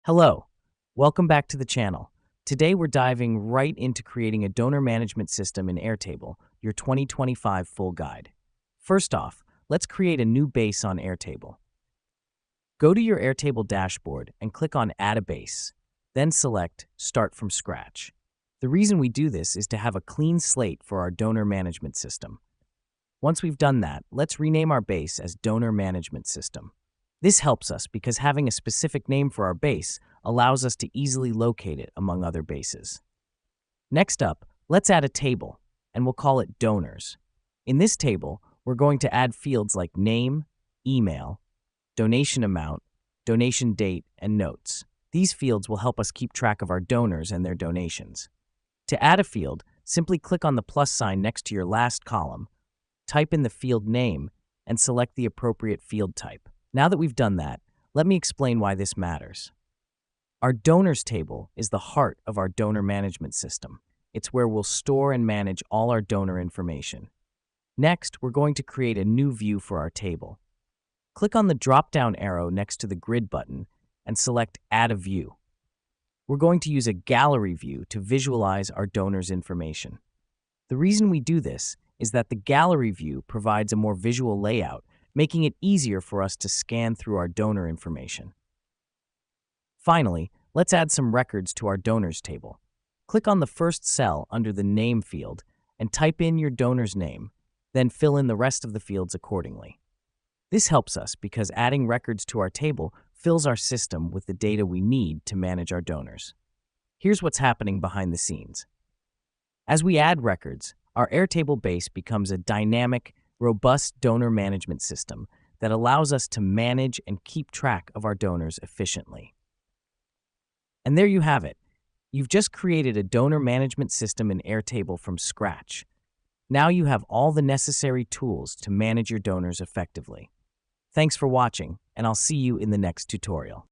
Hello, welcome back to the channel. Today we're diving right into creating a donor management system in Airtable, your 2025 full guide. First off, let's create a new base on Airtable. Go to your Airtable dashboard and click on Add a Base, then select Start from Scratch. The reason we do this is to have a clean slate for our donor management system. Once we've done that, let's rename our base as Donor Management System. This helps us because having a specific name for our base allows us to easily locate it among other bases. Next up, let's add a table, and we'll call it Donors. In this table, we're going to add fields like name, email, donation amount, donation date, and notes. These fields will help us keep track of our donors and their donations. To add a field, simply click on the plus sign next to your last column, type in the field name, and select the appropriate field type. Now that we've done that, let me explain why this matters. Our donors table is the heart of our donor management system. It's where we'll store and manage all our donor information. Next, we're going to create a new view for our table. Click on the drop-down arrow next to the grid button and select Add a View. We're going to use a gallery view to visualize our donors' information. The reason we do this is that the gallery view provides a more visual layout, making it easier for us to scan through our donor information. Finally, let's add some records to our donors table. Click on the first cell under the name field and type in your donor's name, then fill in the rest of the fields accordingly. This helps us because adding records to our table fills our system with the data we need to manage our donors. Here's what's happening behind the scenes. As we add records, our Airtable base becomes a dynamic, robust donor management system that allows us to manage and keep track of our donors efficiently. And there you have it. You've just created a donor management system in Airtable from scratch. Now you have all the necessary tools to manage your donors effectively. Thanks for watching, and I'll see you in the next tutorial.